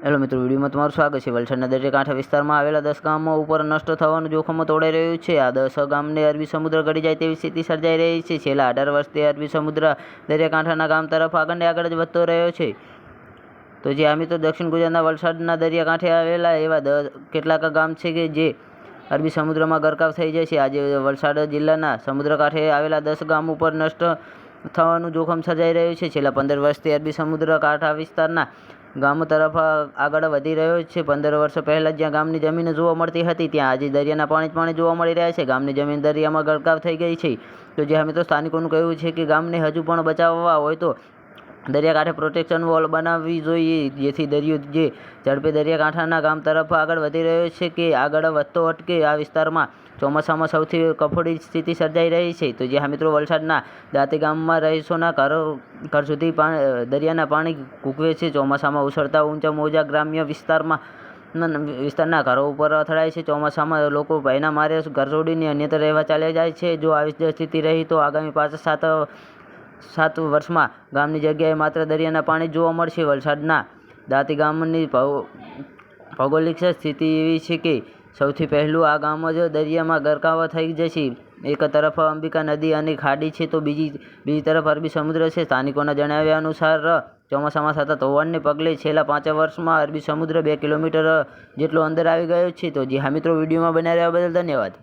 Hello મિત્રો, વિડીયોમાં તમારું સ્વાગત છે। વલસાડના દરિયાકાંઠા વિસ્તારમાં આવેલા 10 ગામો ઉપર નષ્ટ થવાનું જોખમ તોડાઈ રહ્યું છે। આ 10 ગામને અરબી સમુદ્ર ગળી જાય તેવી સ્થિતિ સર્જાઈ રહી છે। છેલ્લા 18 વર્ષથી અરબી સમુદ્ર દરિયાકાંઠાના ગામ તરફ આગળ જ વધતો રહ્યો છે। તો જે આ મિત્રો દક્ષિણ ગુજરાતના વલસાડના દરિયાકાંઠે આવેલા એવા કેટલાક ગામ છે કે જે અરબી સમુદ્રમાં ગરકાવ થઈ જાય છે। આજે વલસાડ જિલ્લાના સમુદ્રકાંઠે આવેલા 10 ગામ ઉપર નષ્ટ થવાનું જોખમ સર્જાઈ રહ્યું છે। છેલ્લા 15 વર્ષથી અરબી સમુદ્ર કાંઠા વિસ્તારના ગામો તરફ આગળ વધી રહ્યો છે। 15 વર્ષ પહેલાં જ્યાં ગામની જમીન જોવા મળતી હતી ત્યાં આજે દરિયાના પાણી જોવા મળી રહ્યા છે। ગામની જમીન દરિયામાં ગરકાવ થઈ ગઈ છે। તો જે મિત્રો સ્થાનિકોનું કહેવું છે કે ગામને હજુ પણ બચાવવા હોય તો દરિયાકાંઠે પ્રોટેક્શન વોલ બનાવવી જોઈએ, જેથી દરિયો જે ઝડપે દરિયાકાંઠાના ગામ તરફ આગળ વધી રહ્યો છે કે આગળ વધતો અટકે। આ વિસ્તારમાં ચોમાસામાં સૌથી કફોડી સ્થિતિ સર્જાઈ રહી છે। તો જે મિત્રો વલસાડના દાંતી ગામમાં રહીશોના ઘર સુધી દરિયાના પાણી ઘૂંઘવે છે। ચોમાસામાં ઉછળતા ઊંચા મોજા ગ્રામ્ય વિસ્તારના ઘરો ઉપર અથડાય છે। ચોમાસામાં લોકો ભયના મારે ઘર છોડીને અન્યત્ર રહેવા ચાલ્યા જાય છે। જો આવી સ્થિતિ રહી તો આગામી 5-7 વર્ષમાં ગામની જગ્યાએ માત્ર દરિયાના પાણી જોવા મળશે। વલસાડના દાંતી ગામની ભૌગોલિક સ્થિતિ એવી છે કે સૌથી પહેલું આ ગામ જ દરિયામાં ગરકાવ થઈ જશે। એક તરફ અંબિકા નદી અને ખાડી છે તો બીજી તરફ અરબી સમુદ્ર છે। સ્થાનિકોના જણાવ્યા અનુસાર ચોમાસામાં સતત હોવાને પગલે છેલ્લા 5 વર્ષમાં અરબી સમુદ્ર 2 કિલોમીટર જેટલો અંદર આવી ગયો છે। તો જી હા મિત્રો, વિડીયોમાં બનાવી રહ્યા બદલ ધન્યવાદ।